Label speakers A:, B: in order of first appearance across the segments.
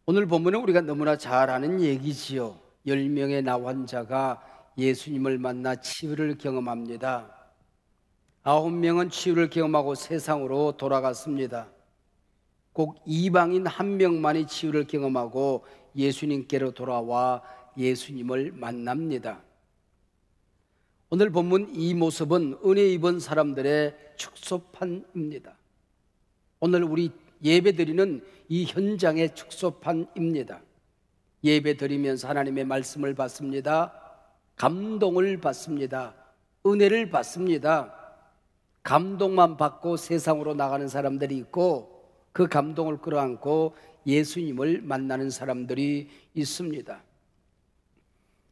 A: 오늘 본문은 우리가 너무나 잘 아는 얘기지요. 10명의 나환자가 예수님을 만나 치유를 경험합니다. 9명은 치유를 경험하고 세상으로 돌아갔습니다. 꼭 이방인 1명만이 치유를 경험하고 예수님께로 돌아와 예수님을 만납니다. 오늘 본문 이 모습은 은혜 입은 사람들의 축소판입니다. 오늘 우리 예배드리는 이 현장의 축소판입니다. 예배드리면서 하나님의 말씀을 받습니다. 감동을 받습니다. 은혜를 받습니다. 감동만 받고 세상으로 나가는 사람들이 있고 그 감동을 끌어안고 예수님을 만나는 사람들이 있습니다.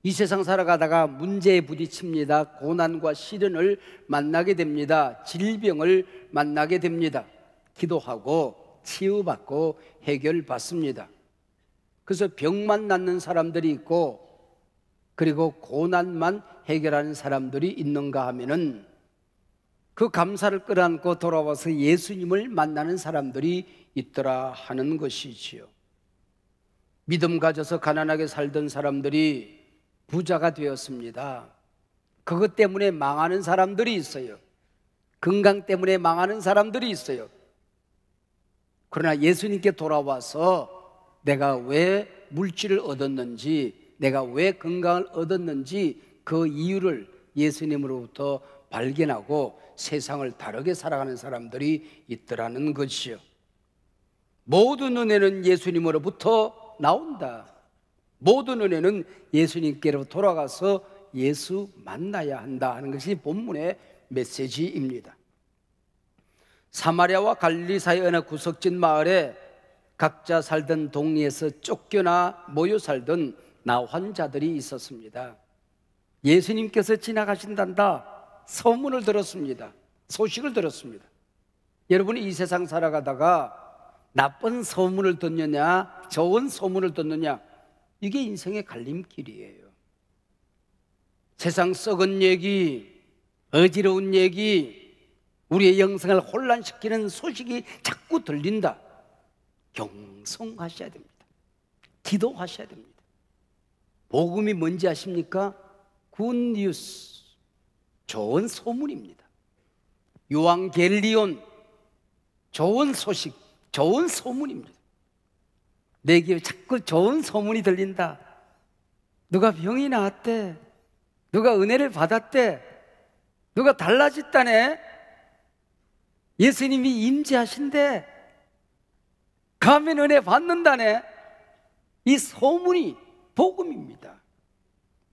A: 이 세상 살아가다가 문제에 부딪힙니다. 고난과 시련을 만나게 됩니다. 질병을 만나게 됩니다. 기도하고 치유받고 해결받습니다. 그래서 병만 낫는 사람들이 있고 그리고 고난만 해결하는 사람들이 있는가 하면은 그 감사를 끌어안고 돌아와서 예수님을 만나는 사람들이 있더라 하는 것이지요. 믿음 가져서 가난하게 살던 사람들이 부자가 되었습니다. 그것 때문에 망하는 사람들이 있어요. 건강 때문에 망하는 사람들이 있어요. 그러나 예수님께 돌아와서 내가 왜 물질을 얻었는지, 내가 왜 건강을 얻었는지 그 이유를 예수님으로부터 발견하고 세상을 다르게 살아가는 사람들이 있더라는 것이요. 모든 은혜는 예수님으로부터 나온다. 모든 은혜는 예수님께로 돌아가서 예수 만나야 한다 하는 것이 본문의 메시지입니다. 사마리아와 갈릴리 사이 어느 구석진 마을에 각자 살던 동네에서 쫓겨나 모여 살던 나환자들이 있었습니다. 예수님께서 지나가신단다 소문을 들었습니다. 소식을 들었습니다. 여러분이 이 세상 살아가다가 나쁜 소문을 듣느냐 좋은 소문을 듣느냐, 이게 인생의 갈림길이에요. 세상 썩은 얘기, 어지러운 얘기, 우리의 영성을 혼란시키는 소식이 자꾸 들린다. 경성하셔야 됩니다. 기도하셔야 됩니다. 복음이 뭔지 아십니까? 굿뉴스, 좋은 소문입니다. 요한겔리온, 좋은 소식, 좋은 소문입니다. 내게 자꾸 좋은 소문이 들린다. 누가 병이 나았대, 누가 은혜를 받았대, 누가 달라졌다네, 예수님이 임재하신대, 가면 은혜 받는다네. 이 소문이 복음입니다.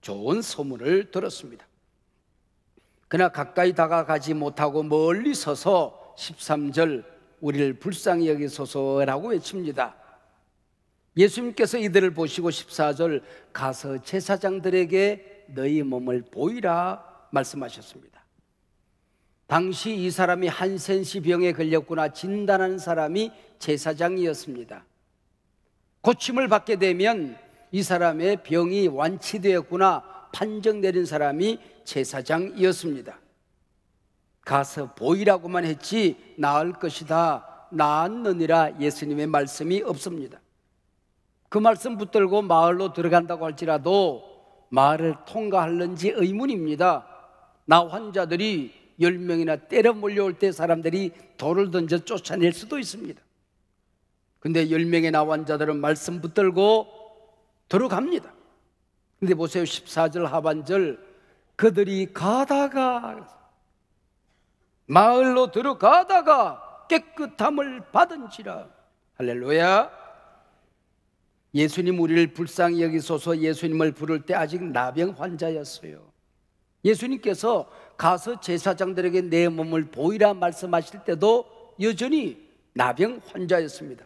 A: 좋은 소문을 들었습니다. 그러나 가까이 다가가지 못하고 멀리 서서 13절 우리를 불쌍히 여기소서라고 외칩니다. 예수님께서 이들을 보시고 14절 가서 제사장들에게 너희 몸을 보이라 말씀하셨습니다. 당시 이 사람이 한센시 병에 걸렸구나 진단하는 사람이 제사장이었습니다. 고침을 받게 되면 이 사람의 병이 완치되었구나 판정 내린 사람이 제사장이었습니다. 가서 보이라고만 했지 나을 것이다, 나았느니라 예수님의 말씀이 없습니다. 그 말씀 붙들고 마을로 들어간다고 할지라도 마을을 통과할는지 의문입니다. 나 환자들이 10명이나 때려 몰려올 때 사람들이 돌을 던져 쫓아낼 수도 있습니다. 근데 10명의 나 환자들은 말씀 붙들고 들어갑니다. 근데 보세요, 14절 하반절, 그들이 가다가 마을로 들어가다가 깨끗함을 받은지라. 할렐루야. 예수님 우리를 불쌍히 여기소서 예수님을 부를 때 아직 나병 환자였어요. 예수님께서 가서 제사장들에게 내 몸을 보이라 말씀하실 때도 여전히 나병 환자였습니다.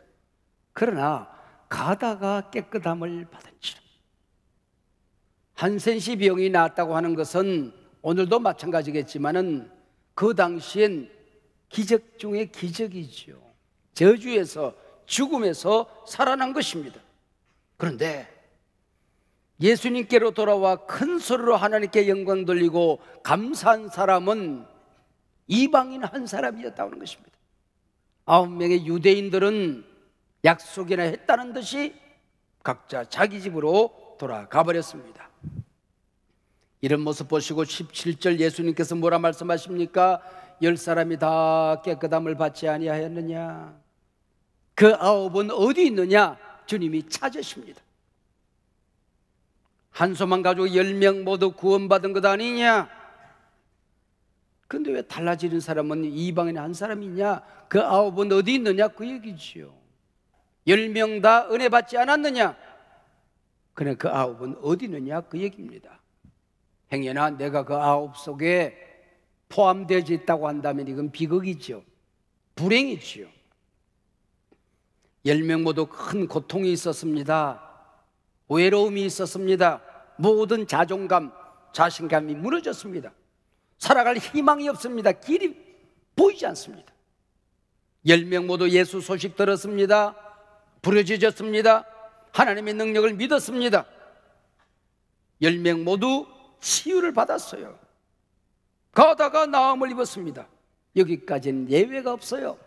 A: 그러나 가다가 깨끗함을 받은지라. 한센시 병이 나았다고 하는 것은 오늘도 마찬가지겠지만은 그 당시엔 기적 중에 기적이죠. 저주에서 죽음에서 살아난 것입니다. 그런데 예수님께로 돌아와 큰 소리로 하나님께 영광 돌리고 감사한 사람은 이방인 한 사람이었다고 하는 것입니다. 9명의 유대인들은 약속이나 했다는 듯이 각자 자기 집으로 돌아가 버렸습니다. 이런 모습 보시고 17절 예수님께서 뭐라 말씀하십니까? 10사람이 다 깨끗함을 받지 아니하였느냐? 그 9은 어디 있느냐? 주님이 찾으십니다. 한 소만 가지고 10명 모두 구원받은 것 아니냐? 근데 왜 달라지는 사람은 이방인 한 사람이냐? 그 9은 어디 있느냐? 그 얘기지요. 10명 다 은혜 받지 않았느냐? 그래, 그 9은 어디 있느냐? 그 얘기입니다. 행여나 내가 그 9 속에 포함되어 있다고 한다면 이건 비극이죠. 불행이지요. 10명 모두 큰 고통이 있었습니다. 외로움이 있었습니다. 모든 자존감, 자신감이 무너졌습니다. 살아갈 희망이 없습니다. 길이 보이지 않습니다. 10명 모두 예수 소식 들었습니다. 부르짖었습니다. 하나님의 능력을 믿었습니다. 10명 모두 치유를 받았어요. 가다가 나음을 입었습니다. 여기까지는 예외가 없어요.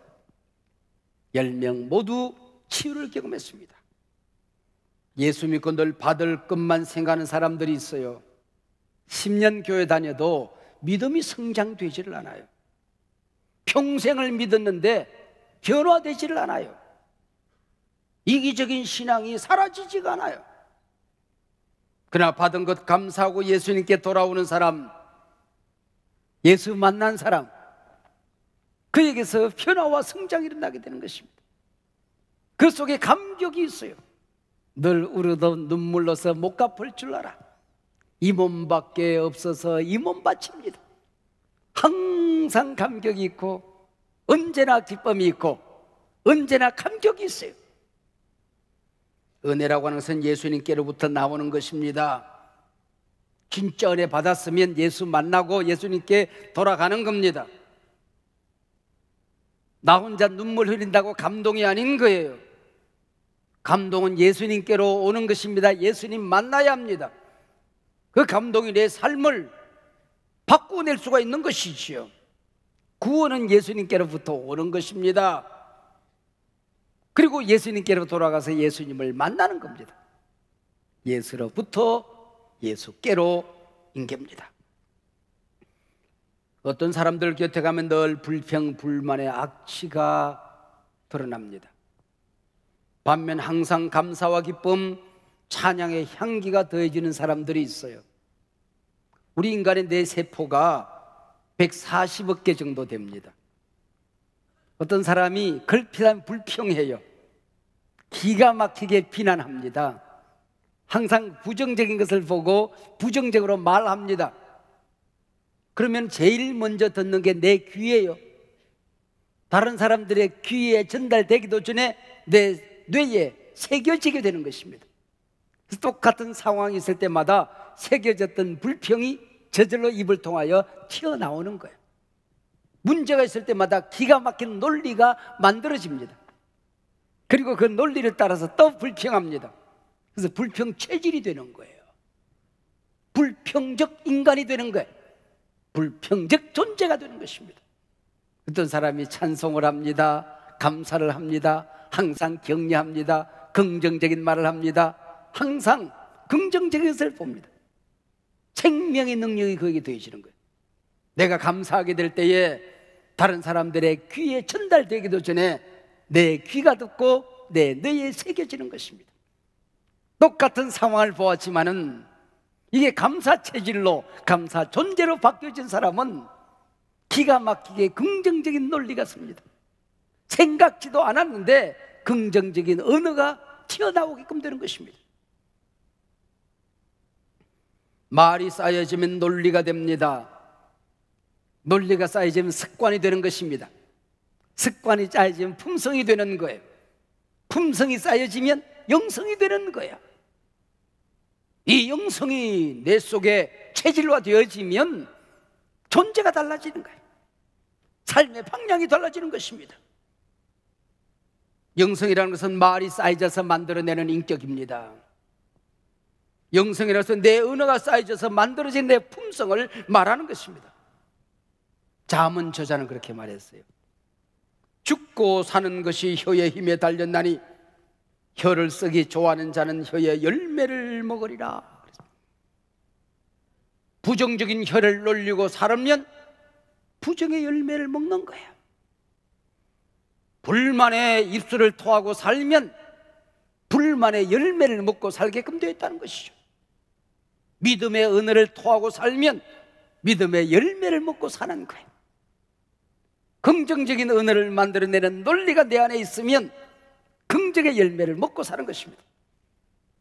A: 10명 모두 치유를 경험했습니다. 예수 믿고 늘 받을 것만 생각하는 사람들이 있어요. 10년 교회 다녀도 믿음이 성장되지를 않아요. 평생을 믿었는데 변화되지를 않아요. 이기적인 신앙이 사라지지가 않아요. 그러나 받은 것 감사하고 예수님께 돌아오는 사람, 예수 만난 사람, 그에게서 변화와 성장이 일어나게 되는 것입니다. 그 속에 감격이 있어요. 늘 울어도 눈물로서 못 갚을 줄 알아. 이 몸밖에 없어서 이 몸 바칩니다. 항상 감격이 있고 언제나 기쁨이 있고 언제나 감격이 있어요. 은혜라고 하는 것은 예수님께로부터 나오는 것입니다. 진짜 은혜 받았으면 예수 만나고 예수님께 돌아가는 겁니다. 나 혼자 눈물 흘린다고 감동이 아닌 거예요. 감동은 예수님께로 오는 것입니다. 예수님 만나야 합니다. 그 감동이 내 삶을 바꾸어낼 수가 있는 것이지요. 구원은 예수님께로부터 오는 것입니다. 그리고 예수님께로 돌아가서 예수님을 만나는 겁니다. 예수로부터 예수께로 인계입니다. 어떤 사람들 곁에 가면 늘 불평, 불만의 악취가 드러납니다. 반면 항상 감사와 기쁨, 찬양의 향기가 더해지는 사람들이 있어요. 우리 인간의 뇌세포가 140억 개 정도 됩니다. 어떤 사람이 걸핏하면 불평해요. 기가 막히게 비난합니다. 항상 부정적인 것을 보고 부정적으로 말합니다. 그러면 제일 먼저 듣는 게 내 귀예요. 다른 사람들의 귀에 전달되기도 전에 내 뇌에 새겨지게 되는 것입니다. 똑같은 상황이 있을 때마다 새겨졌던 불평이 저절로 입을 통하여 튀어나오는 거예요. 문제가 있을 때마다 기가 막힌 논리가 만들어집니다. 그리고 그 논리를 따라서 또 불평합니다. 그래서 불평 체질이 되는 거예요. 불평적 인간이 되는 거예요. 불평적 존재가 되는 것입니다. 어떤 사람이 찬송을 합니다. 감사를 합니다. 항상 격려합니다. 긍정적인 말을 합니다. 항상 긍정적인 것을 봅니다. 생명의 능력이 거기에 더해지는 거예요. 내가 감사하게 될 때에 다른 사람들의 귀에 전달되기도 전에 내 귀가 듣고 내 뇌에 새겨지는 것입니다. 똑같은 상황을 보았지만은 이게 감사 체질로, 감사 존재로 바뀌어진 사람은 기가 막히게 긍정적인 논리가 씁니다. 생각지도 않았는데 긍정적인 언어가 튀어나오게끔 되는 것입니다. 말이 쌓여지면 논리가 됩니다. 논리가 쌓여지면 습관이 되는 것입니다. 습관이 쌓여지면 품성이 되는 거예요. 품성이 쌓여지면 영성이 되는 거예요. 이 영성이 내 속에 체질화되어지면 존재가 달라지는 거예요. 삶의 방향이 달라지는 것입니다. 영성이라는 것은 말이 쌓여져서 만들어내는 인격입니다. 영성이라는 것은 내 언어가 쌓여져서 만들어진 내 품성을 말하는 것입니다. 잠언 저자는 그렇게 말했어요. 죽고 사는 것이 혀의 힘에 달렸나니 혀를 쓰기 좋아하는 자는 혀의 열매를 먹으리라. 부정적인 혀를 놀리고 살면 부정의 열매를 먹는 거예요. 불만의 입술을 토하고 살면 불만의 열매를 먹고 살게끔 되어 있다는 것이죠. 믿음의 언어를 토하고 살면 믿음의 열매를 먹고 사는 거예요. 긍정적인 언어를 만들어내는 논리가 내 안에 있으면 긍정의 열매를 먹고 사는 것입니다.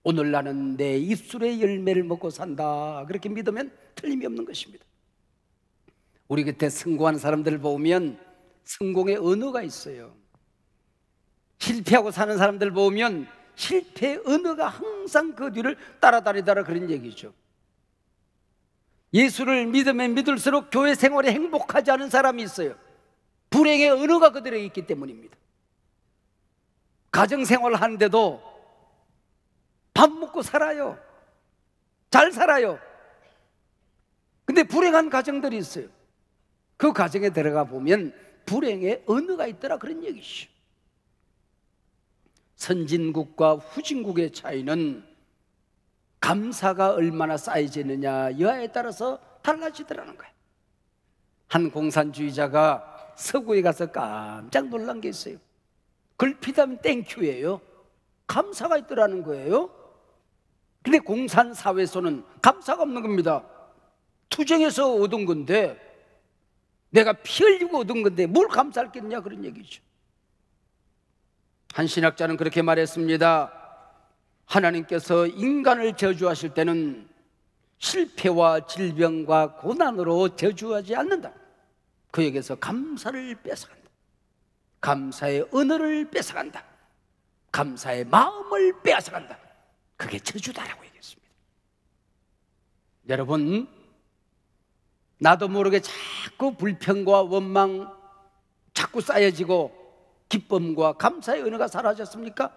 A: 오늘 나는 내 입술의 열매를 먹고 산다, 그렇게 믿으면 틀림이 없는 것입니다. 우리 곁에 성공하는 사람들을 보면 성공의 언어가 있어요. 실패하고 사는 사람들 보면 실패의 언어가 항상 그 뒤를 따라다니더라, 그런 얘기죠. 예수를 믿으면 믿을수록 교회 생활에 행복하지 않은 사람이 있어요. 불행의 언어가 그들에게 있기 때문입니다. 가정생활을 하는데도 밥 먹고 살아요. 잘 살아요. 근데 불행한 가정들이 있어요. 그 가정에 들어가 보면 불행의 언어가 있더라, 그런 얘기죠. 선진국과 후진국의 차이는 감사가 얼마나 쌓여지느냐 여하에 따라서 달라지더라는 거예요. 한 공산주의자가 서구에 가서 깜짝 놀란 게 있어요. 걸핏하면 땡큐예요. 감사가 있더라는 거예요. 근데 공산사회에서는 감사가 없는 겁니다. 투쟁해서 얻은 건데, 내가 피 흘리고 얻은 건데 뭘 감사할겠냐, 그런 얘기죠. 한 신학자는 그렇게 말했습니다. 하나님께서 인간을 저주하실 때는 실패와 질병과 고난으로 저주하지 않는다. 그에게서 감사를 뺏어간다. 감사의 언어를 뺏어간다. 감사의 마음을 빼앗아간다. 그게 저주다라고 얘기했습니다. 여러분, 나도 모르게 자꾸 불평과 원망 자꾸 쌓여지고 기쁨과 감사의 은혜가 사라졌습니까?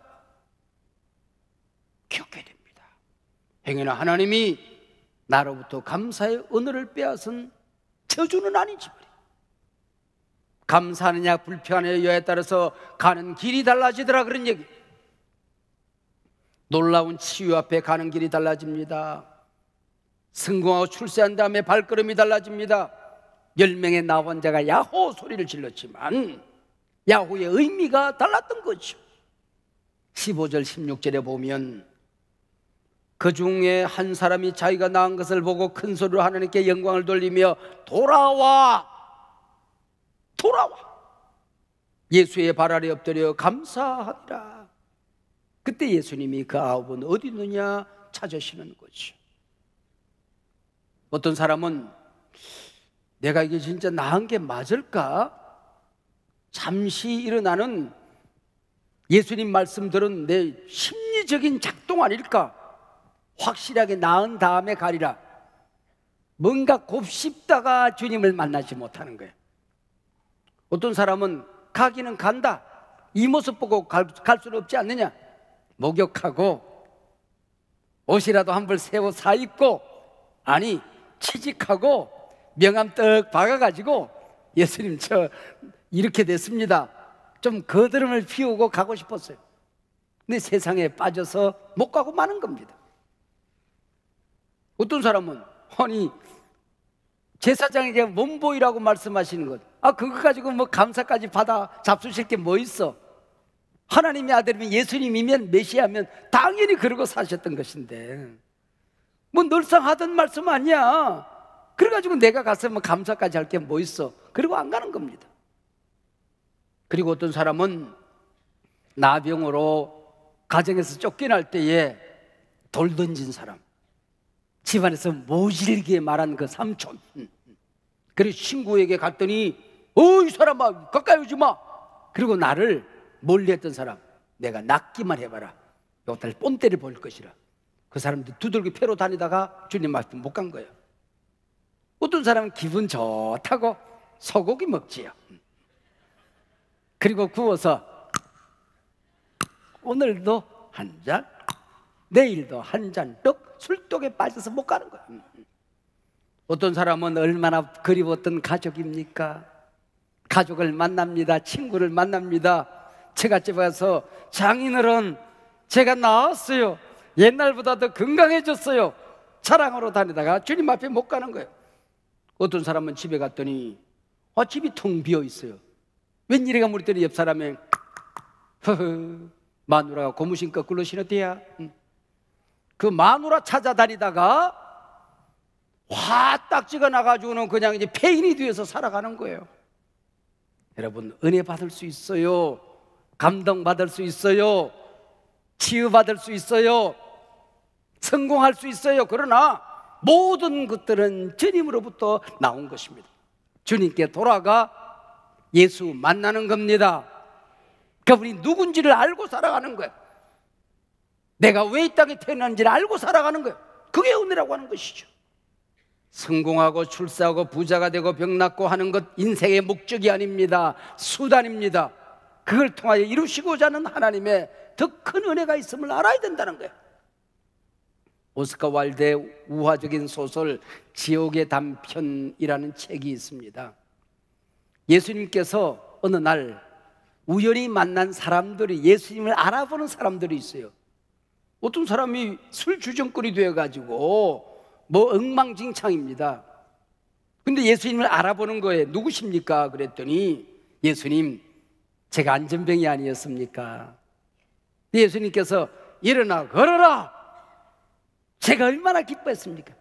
A: 기억해야 됩니다. 행여나 하나님이 나로부터 감사의 은혜를 빼앗은 저주는 아니지 말이에요. 감사하느냐 불평하느냐에 따라서 가는 길이 달라지더라, 그런 얘기. 놀라운 치유 앞에 가는 길이 달라집니다. 성공하고 출세한 다음에 발걸음이 달라집니다. 10명의 나환자가 야호 소리를 질렀지만 야호의 의미가 달랐던 거죠. 15절 16절에 보면 그 중에 한 사람이 자기가 낳은 것을 보고 큰 소리로 하나님께 영광을 돌리며 돌아와 예수의 발 아래 엎드려 감사하리라. 그때 예수님이 그 아홉은 어디 있느냐 찾으시는 거죠. 어떤 사람은 내가 이게 진짜 나은 게 맞을까? 잠시 일어나는 예수님 말씀들은 내 심리적인 작동 아닐까? 확실하게 나은 다음에 가리라. 뭔가 곱씹다가 주님을 만나지 못하는 거예요. 어떤 사람은 가기는 간다. 이 모습 보고 갈 수는 없지 않느냐? 목욕하고 옷이라도 한 벌 새 옷 사 입고, 아니 취직하고 명함 떡 박아가지고 예수님 저 이렇게 됐습니다, 좀 거드름을 피우고 가고 싶었어요. 근데 세상에 빠져서 못 가고 마는 겁니다. 어떤 사람은 아니 제사장에게 몸보이라고 말씀하시는 것, 그거 가지고 뭐 감사까지 받아 잡수실 게 뭐 있어? 하나님의 아들이면 예수님이면 메시아면 당연히 그러고 사셨던 것인데 뭐 늘상 하던 말씀 아니야. 그래가지고 내가 가서 뭐 감사까지 할 게 뭐 있어? 그리고 안 가는 겁니다. 그리고 어떤 사람은 나병으로 가정에서 쫓겨날 때에 돌 던진 사람, 집안에서 모질게 말한 그 삼촌, 그리고 친구에게 갔더니 이 사람아 가까이 오지 마. 그리고 나를 멀리했던 사람, 내가 낫기만 해봐라, 요달 뽐때를 보일 것이라. 그 사람들 두들겨 패러 다니다가 주님 말씀 못 간 거예요. 어떤 사람은 기분 좋다고 소고기 먹지요. 그리고 구워서 오늘도 한 잔, 내일도 한 잔, 떡 술독에 빠져서 못 가는 거예요. 어떤 사람은 얼마나 그리웠던 가족입니까? 가족을 만납니다. 친구를 만납니다. 처갓집에 가서 장인어른 제가 나았어요. 옛날보다 더 건강해졌어요. 자랑으로 다니다가 주님 앞에 못 가는 거예요. 어떤 사람은 집에 갔더니 집이 텅 비어 있어요. 웬일이가 물더니 옆 사람에 허허, 마누라가 고무신 거꾸로 신었대야. 그 마누라 찾아다니다가 화딱지가 나가지고는 그냥 이제 폐인이 되어서 살아가는 거예요. 여러분, 은혜 받을 수 있어요. 감동 받을 수 있어요. 치유받을 수 있어요. 성공할 수 있어요. 그러나 모든 것들은 주님으로부터 나온 것입니다. 주님께 돌아가 예수 만나는 겁니다. 그분이 누군지를 알고 살아가는 거예요. 내가 왜 이 땅에 태어났는지를 알고 살아가는 거예요. 그게 은혜라고 하는 것이죠. 성공하고 출세하고 부자가 되고 병 낫고 하는 것 인생의 목적이 아닙니다. 수단입니다. 그걸 통하여 이루시고자 하는 하나님의 더 큰 은혜가 있음을 알아야 된다는 거예요. 오스카 와일드의 우화적인 소설 지옥의 단편이라는 책이 있습니다. 예수님께서 어느 날 우연히 만난 사람들이, 예수님을 알아보는 사람들이 있어요. 어떤 사람이 술 주정꾼이 되어가지고 엉망진창입니다. 근데 예수님을 알아보는 거예요. 누구십니까? 그랬더니 예수님, 제가 안전병이 아니었습니까? 예수님께서 일어나 걸어라! 제가 얼마나 기뻐했습니까?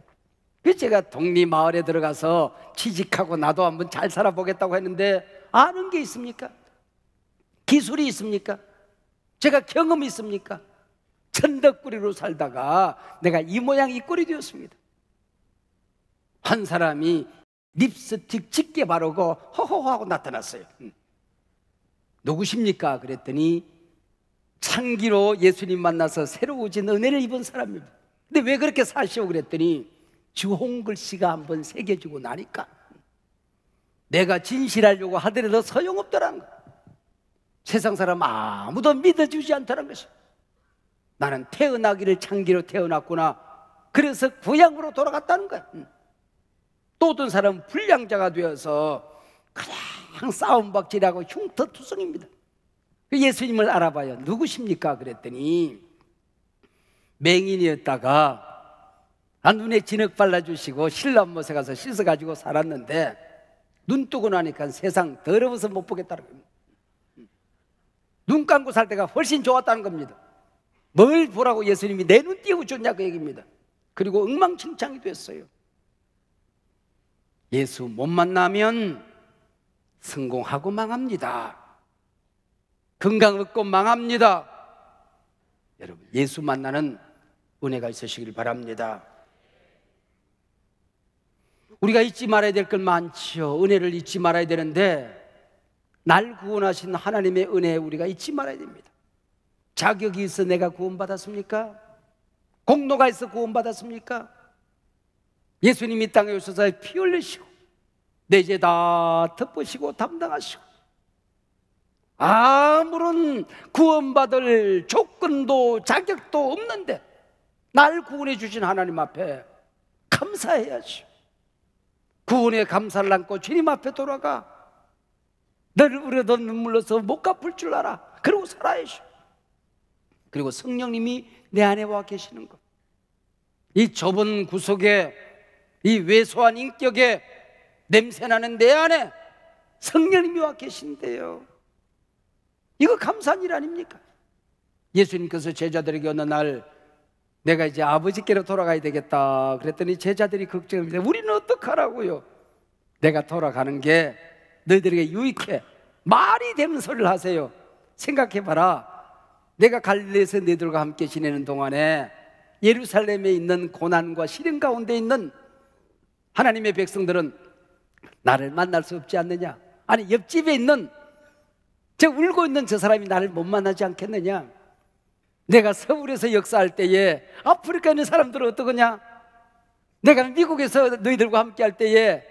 A: 그래서 제가 동리 마을에 들어가서 취직하고 나도 한번 잘 살아보겠다고 했는데 아는 게 있습니까? 기술이 있습니까? 제가 경험이 있습니까? 천덕꾸리로 살다가 내가 이 모양 이 꼴이 되었습니다. 한 사람이 립스틱 짙게 바르고 호호하고 나타났어요. 누구십니까? 그랬더니 창기로 예수님 만나서 새로워진 은혜를 입은 사람입니다. 근데 왜 그렇게 사시오? 그랬더니 주홍글 씨가 한번 새겨주고 나니까 내가 진실하려고 하더라도 소용없더라는 거야. 세상 사람 아무도 믿어주지 않다는 것이. 나는 태어나기를 창기로 태어났구나. 그래서 고향으로 돌아갔다는 거야. 또 어떤 사람은 불량자가 되어서 그냥 싸움박질하고 흉터투성입니다. 예수님을 알아봐요. 누구십니까? 그랬더니 맹인이었다가 눈에 진흙 발라주시고 신람못에 가서 씻어가지고 살았는데 눈 뜨고 나니까 세상 더러워서 못 보겠다는 겁니다. 눈 감고 살 때가 훨씬 좋았다는 겁니다. 뭘 보라고 예수님이 내 눈 띄워줬냐 그 얘기입니다. 그리고 엉망진창이 됐어요. 예수 못 만나면 성공하고 망합니다. 건강 얻고 망합니다. 여러분, 예수 만나는 은혜가 있으시길 바랍니다. 우리가 잊지 말아야 될 건 많지요. 은혜를 잊지 말아야 되는데 날 구원하신 하나님의 은혜 우리가 잊지 말아야 됩니다. 자격이 있어 내가 구원받았습니까? 공로가 있어 구원받았습니까? 예수님이 땅에 오셔서 피 흘리시고 내 죄 다 덮으시고 담당하시고 아무런 구원받을 조건도 자격도 없는데 날 구원해 주신 하나님 앞에 감사해야죠. 구원에 감사를 안고 주님 앞에 돌아가 너를 우려던 눈물로서 못 갚을 줄 알아. 그러고 살아야죠. 그리고 성령님이 내 안에 와 계시는 것, 이 좁은 구석에, 이 왜소한 인격에, 냄새나는 내 안에 성령님이 와 계신데요. 이거 감사한 일 아닙니까? 예수님께서 제자들에게 어느 날 내가 이제 아버지께로 돌아가야 되겠다 그랬더니 제자들이 걱정합니다. 우리는 어떡하라고요? 내가 돌아가는 게 너희들에게 유익해. 말이 되는 소리를 하세요. 생각해봐라. 내가 갈릴리에서 너희들과 함께 지내는 동안에 예루살렘에 있는 고난과 시련 가운데 있는 하나님의 백성들은 나를 만날 수 없지 않느냐? 아니, 옆집에 있는 저 울고 있는 저 사람이 나를 못 만나지 않겠느냐? 내가 서울에서 역사할 때에 아프리카에 있는 사람들은 어떠느냐? 내가 미국에서 너희들과 함께 할 때에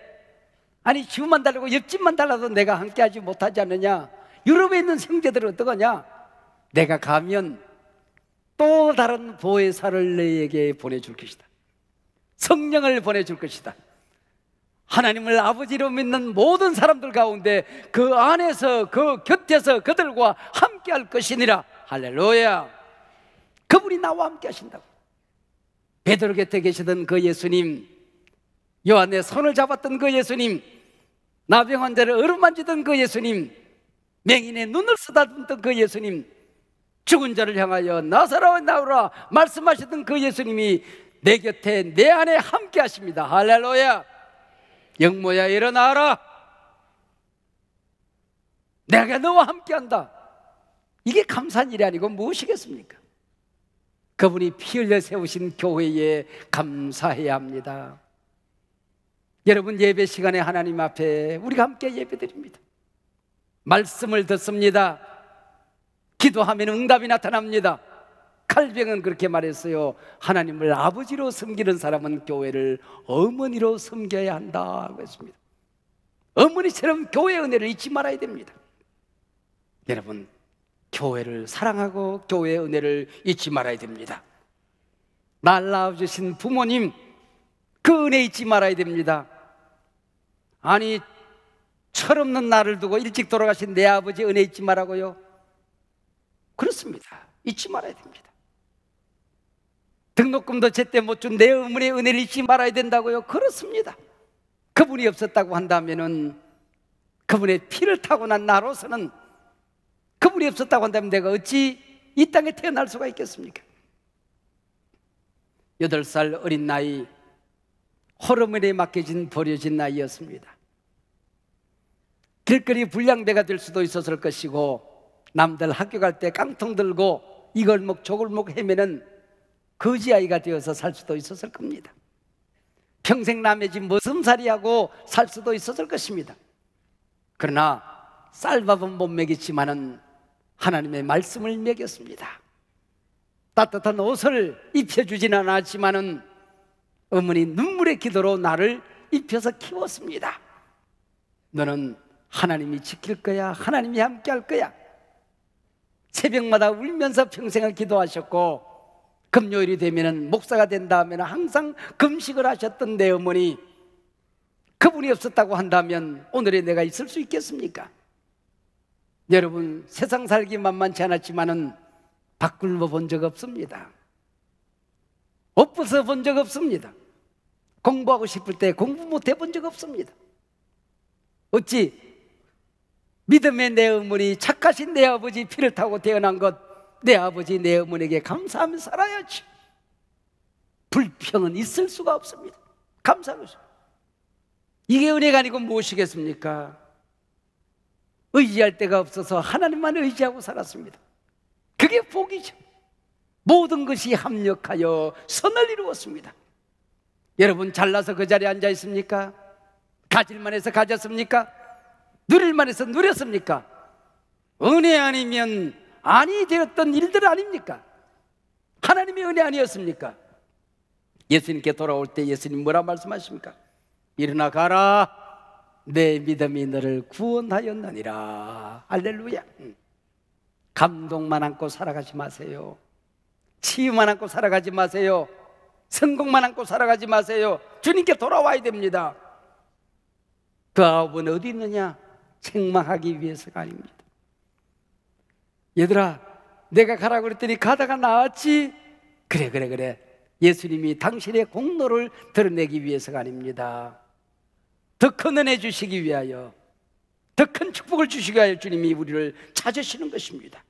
A: 아니 집만 달라고 옆집만 달라도 내가 함께 하지 못하지 않느냐? 유럽에 있는 형제들은 어떠느냐? 내가 가면 또 다른 보혜사를 너희에게 보내줄 것이다. 성령을 보내줄 것이다. 하나님을 아버지로 믿는 모든 사람들 가운데 그 안에서 그 곁에서 그들과 함께 할 것이니라. 할렐루야. 그분이 나와 함께 하신다고. 베드로 곁에 계시던 그 예수님, 요한의 손을 잡았던 그 예수님, 나병 환자를 어루만지던 그 예수님, 맹인의 눈을 쓰다듬던 그 예수님, 죽은 자를 향하여 나사로와 나오라 말씀하시던 그 예수님이 내 곁에 내 안에 함께 하십니다. 할렐루야. 영모야 일어나라, 내가 너와 함께 한다. 이게 감사한 일이 아니고 무엇이겠습니까? 그분이 피 흘려 세우신 교회에 감사해야 합니다. 여러분, 예배 시간에 하나님 앞에 우리가 함께 예배드립니다. 말씀을 듣습니다. 기도하면 응답이 나타납니다. 칼뱅은 그렇게 말했어요. 하나님을 아버지로 섬기는 사람은 교회를 어머니로 섬겨야 한다고 했습니다. 어머니처럼 교회의 은혜를 잊지 말아야 됩니다. 여러분, 교회를 사랑하고 교회의 은혜를 잊지 말아야 됩니다. 날 낳아주신 부모님, 그 은혜 잊지 말아야 됩니다. 아니, 철없는 나를 두고 일찍 돌아가신 내 아버지 은혜 잊지 말라고요? 그렇습니다. 잊지 말아야 됩니다. 등록금도 제때 못 준 내 어머니의 은혜를 잊지 말아야 된다고요? 그렇습니다. 그분이 없었다고 한다면은, 그분의 피를 타고 난 나로서는, 그분이 없었다고 한다면 내가 어찌 이 땅에 태어날 수가 있겠습니까? 8살 어린 나이, 호르몬에 맡겨진 버려진 나이였습니다. 길거리 불량배가 될 수도 있었을 것이고, 남들 학교 갈 때 깡통 들고 이 골목 저 골목 헤매는 거지아이가 되어서 살 수도 있었을 겁니다. 평생 남의 집 머슴살이하고 살 수도 있었을 것입니다. 그러나 쌀밥은 못 먹였지만은 하나님의 말씀을 먹였습니다. 따뜻한 옷을 입혀주지는 않았지만은 어머니 눈물의 기도로 나를 입혀서 키웠습니다. 너는 하나님이 지킬 거야, 하나님이 함께 할 거야. 새벽마다 울면서 평생을 기도하셨고, 금요일이 되면은 목사가 된다 하면 항상 금식을 하셨던 내 어머니, 그분이 없었다고 한다면 오늘의 내가 있을 수 있겠습니까? 여러분, 세상 살기 만만치 않았지만은 밥 굶어 본 적 없습니다. 옷 벗어 본 적 없습니다. 공부하고 싶을 때 공부 못 해본 적 없습니다. 어찌 믿음의 내 어머니, 착하신 내 아버지 피를 타고 태어난 것, 내 아버지 내 어머니에게 감사하며 살아야지. 불평은 있을 수가 없습니다. 감사하고 싶어요. 이게 은혜가 아니고 무엇이겠습니까? 의지할 데가 없어서 하나님만 의지하고 살았습니다. 그게 복이죠. 모든 것이 합력하여 선을 이루었습니다. 여러분, 잘나서 그 자리에 앉아 있습니까? 가질만 해서 가졌습니까? 누릴만 해서 누렸습니까? 은혜 아니면 아니 되었던 일들 아닙니까? 하나님의 은혜 아니었습니까? 예수님께 돌아올 때 예수님 뭐라 말씀하십니까? 일어나 가라, 내 믿음이 너를 구원하였느니라. 할렐루야. 감동만 안고 살아가지 마세요. 치유만 안고 살아가지 마세요. 성공만 안고 살아가지 마세요. 주님께 돌아와야 됩니다. 그 아홉은 어디 있느냐? 책망하기 위해서가 아닙니다. 얘들아, 내가 가라고 그랬더니 가다가 나왔지? 그래. 예수님이 당신의 공로를 드러내기 위해서가 아닙니다. 더 큰 은혜 주시기 위하여, 더 큰 축복을 주시기 위하여 주님이 우리를 찾으시는 것입니다.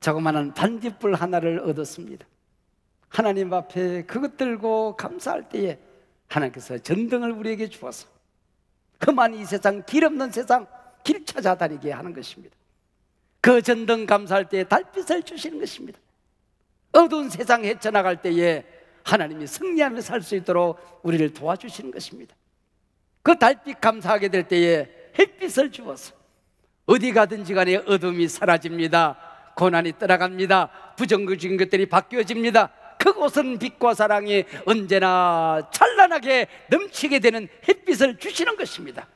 A: 자그마한 반딧불 하나를 얻었습니다. 하나님 앞에 그것 들고 감사할 때에 하나님께서 전등을 우리에게 주어서 그만 이 세상, 길 없는 세상 길 찾아다니게 하는 것입니다. 그 전등 감사할 때에 달빛을 주시는 것입니다. 어두운 세상 헤쳐나갈 때에 하나님이 승리하며 살 수 있도록 우리를 도와주시는 것입니다. 그 달빛 감사하게 될 때에 햇빛을 주어서 어디 가든지 간에 어둠이 사라집니다. 고난이 떠나갑니다. 부정적인 것들이 바뀌어집니다. 그곳은 빛과 사랑이 언제나 찬란하게 넘치게 되는 햇빛을 주시는 것입니다.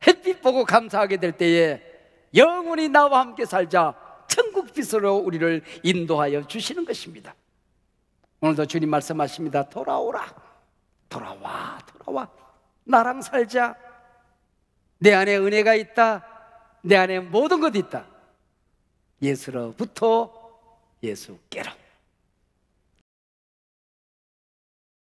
A: 햇빛 보고 감사하게 될 때에 영원히 나와 함께 살자 천국 빛으로 우리를 인도하여 주시는 것입니다. 오늘도 주님 말씀하십니다. 돌아오라, 돌아와 나랑 살자. 내 안에 은혜가 있다. 내 안에 모든 것이 있다. 예수로부터 예수께로.